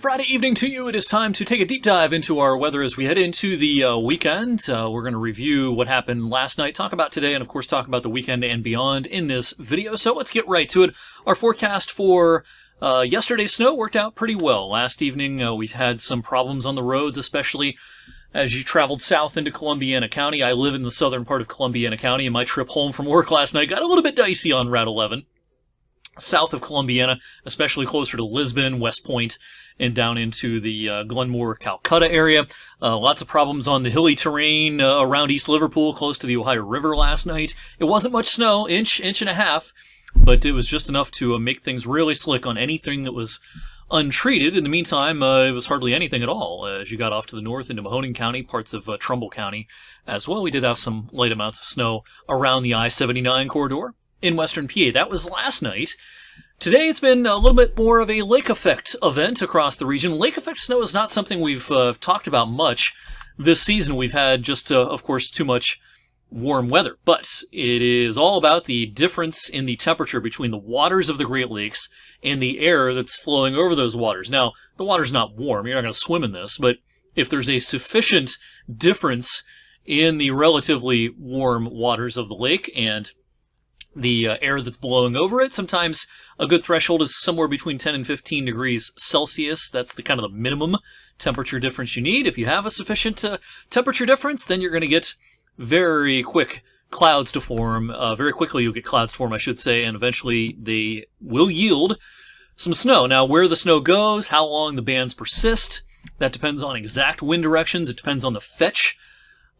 Friday evening to you. It is time to take a deep dive into our weather as we head into the weekend. We're going to review what happened last night, talk about today, and of course talk about the weekend and beyond in this video. So let's get right to it. Our forecast for yesterday's snow worked out pretty well. Last evening we had some problems on the roads, especially as you traveled south into Columbiana County. I live in the southern part of Columbiana County, and my trip home from work last night got a little bit dicey on Route 11. South of Columbiana, especially closer to Lisbon, West Point, and down into the Glenmore, Calcutta area. Lots of problems on the hilly terrain around East Liverpool, close to the Ohio River last night. It wasn't much snow, inch and a half, but it was just enough to make things really slick on anything that was untreated. In the meantime, it was hardly anything at all as you got off to the north into Mahoning County, parts of Trumbull County as well. We did have some light amounts of snow around the I-79 corridor in western PA. That was last night. Today it's been a little bit more of a lake effect event across the region. Lake effect snow is not something we've talked about much this season. We've had just, of course, too much warm weather. But it is all about the difference in the temperature between the waters of the Great Lakes and the air that's flowing over those waters. Now, the water's not warm. You're not going to swim in this. But if there's a sufficient difference in the relatively warm waters of the lake and the air that's blowing over it, sometimes a good threshold is somewhere between 10 and 15 degrees Celsius. That's the kind of the minimum temperature difference you need. If you have a sufficient temperature difference, then you're going to get very quick clouds to form. Very quickly you'll get clouds to form, I should say, and eventually they will yield some snow. Now, where the snow goes, how long the bands persist, that depends on exact wind directions. It depends on the fetch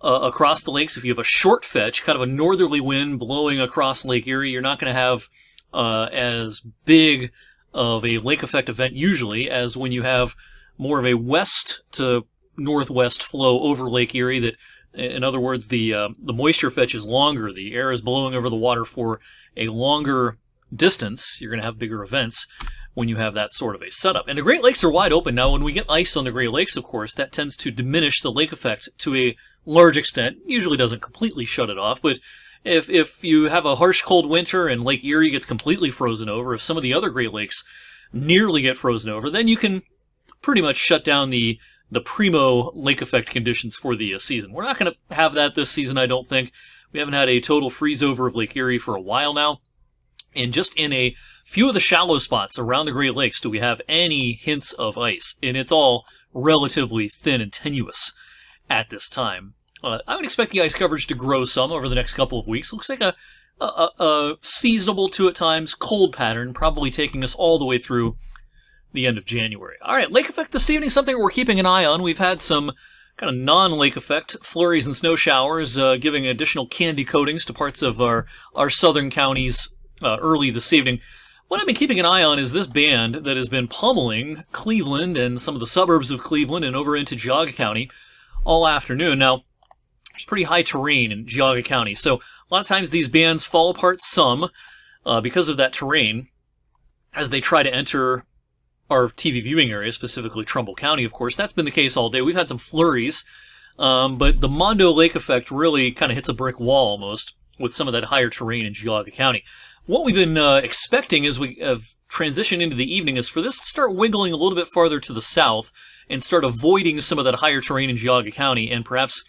across the lakes. If you have a short fetch, kind of a northerly wind blowing across Lake Erie, you're not going to have as big of a lake effect event usually as when you have more of a west to northwest flow over Lake Erie. That, in other words, the moisture fetch is longer. The air is blowing over the water for a longer distance. You're going to have bigger events when you have that sort of a setup. And the Great Lakes are wide open. Now, when we get ice on the Great Lakes, of course, that tends to diminish the lake effect to a large extent. Usually doesn't completely shut it off, but if you have a harsh cold winter and Lake Erie gets completely frozen over, if some of the other Great Lakes nearly get frozen over, then you can pretty much shut down the primo lake effect conditions for the season. We're not going to have that this season, I don't think. We haven't had a total freeze over of Lake Erie for a while now. And just in a few of the shallow spots around the Great Lakes do we have any hints of ice. And it's all relatively thin and tenuous at this time. I would expect the ice coverage to grow some over the next couple of weeks. Looks like a seasonable to at times cold pattern, probably taking us all the way through the end of January. All right, lake effect this evening, something we're keeping an eye on. We've had some kind of non-lake effect flurries and snow showers, giving additional candy coatings to parts of our southern counties early this evening. What I've been keeping an eye on is this band that has been pummeling Cleveland and some of the suburbs of Cleveland and over into Geauga County all afternoon. Now, there's pretty high terrain in Geauga County, so a lot of times these bands fall apart some because of that terrain as they try to enter our TV viewing area, specifically Trumbull County, of course. That's been the case all day. We've had some flurries, but the Mondo Lake effect really kind of hits a brick wall almost with some of that higher terrain in Geauga County. What we've been expecting as we have transitioned into the evening is for this to start wiggling a little bit farther to the south and start avoiding some of that higher terrain in Geauga County and perhaps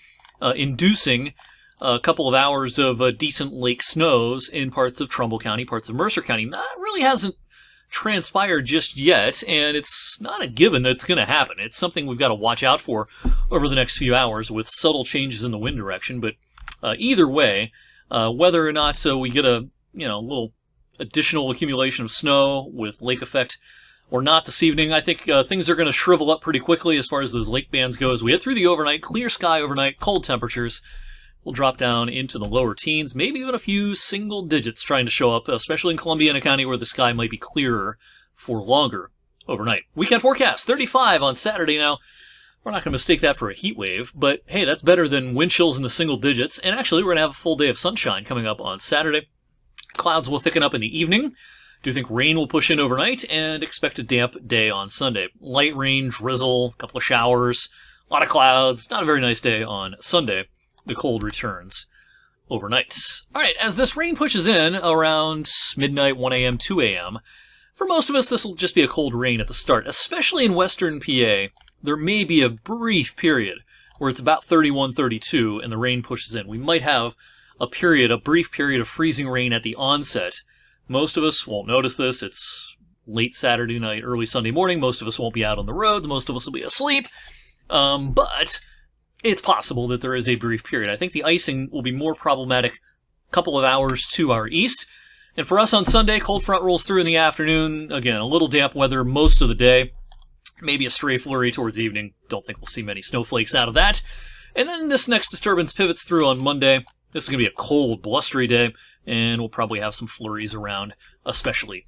inducing a couple of hours of decent lake snows in parts of Trumbull County, parts of Mercer County. That really hasn't transpired just yet, and it's not a given that it's going to happen. It's something we've got to watch out for over the next few hours with subtle changes in the wind direction. But either way, whether or not we get a little additional accumulation of snow with lake effect or not this evening, I think things are going to shrivel up pretty quickly as far as those lake bands go. As we head through the overnight, clear sky overnight, cold temperatures will drop down into the lower teens, maybe even a few single digits trying to show up, especially in Columbiana County where the sky might be clearer for longer overnight. Weekend forecast, 35 on Saturday. Now, we're not going to mistake that for a heat wave, but hey, that's better than wind chills in the single digits. And actually, we're going to have a full day of sunshine coming up on Saturday. Clouds will thicken up in the evening. Do think rain will push in overnight, and expect a damp day on Sunday. Light rain, drizzle, a couple of showers, a lot of clouds. Not a very nice day on Sunday. The cold returns overnight. All right, as this rain pushes in around midnight, 1 a.m., 2 a.m., For most of us, this will just be a cold rain at the start, especially in western PA. There may be a brief period where it's about 31, 32, and the rain pushes in. We might have a brief period of freezing rain at the onset. Most of us won't notice this. It's late Saturday night, early Sunday morning. Most of us won't be out on the roads. Most of us will be asleep. But it's possible that there is a brief period. I think the icing will be more problematic a couple of hours to our east. And for us on Sunday, cold front rolls through in the afternoon. Again, a little damp weather most of the day. Maybe a stray flurry towards evening. Don't think we'll see many snowflakes out of that. And then this next disturbance pivots through on Monday. This is going to be a cold, blustery day, and we'll probably have some flurries around, especially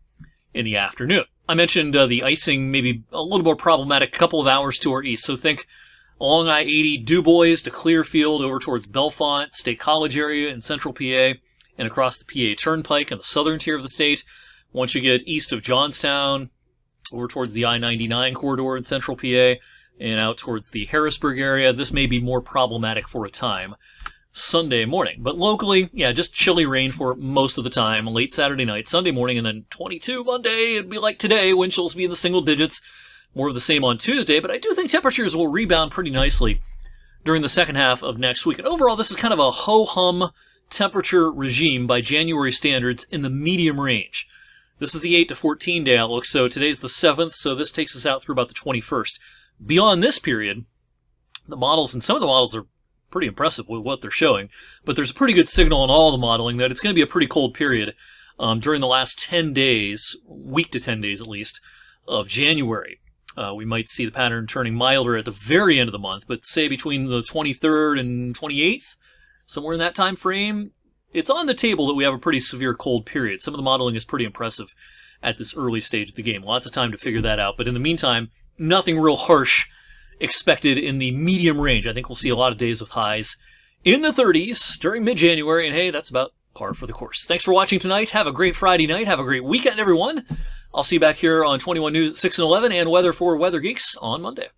in the afternoon. I mentioned the icing maybe a little more problematic, a couple of hours to our east. So think along I-80, DuBois to Clearfield, over towards Bellefonte, State College area in central PA, and across the PA Turnpike in the southern tier of the state. Once you get east of Johnstown, over towards the I-99 corridor in central PA, and out towards the Harrisburg area, this may be more problematic for a time Sunday morning. But locally, yeah, just chilly rain for most of the time, late Saturday night, Sunday morning, and then 22 Monday. It'd be like today, wind chills be in the single digits. More of the same on Tuesday, but I do think temperatures will rebound pretty nicely during the second half of next week. And overall, this is kind of a ho-hum temperature regime by January standards in the medium range. This is the 8 to 14 day outlook, so today's the 7th, so this takes us out through about the 21st. Beyond this period, the models, and some of the models are pretty impressive with what they're showing, but there's a pretty good signal in all the modeling that it's going to be a pretty cold period during the last 10 days, week to 10 days at least, of January. We might see the pattern turning milder at the very end of the month, but say between the 23rd and 28th, somewhere in that time frame, it's on the table that we have a pretty severe cold period. Some of the modeling is pretty impressive at this early stage of the game. Lots of time to figure that out. But in the meantime, nothing real harsh expected in the medium range. I think we'll see a lot of days with highs in the 30s during mid-January. And hey, that's about par for the course. Thanks for watching tonight. Have a great Friday night. Have a great weekend, everyone. I'll see you back here on 21 News at 6 and 11 and Weather for Weather Geeks on Monday.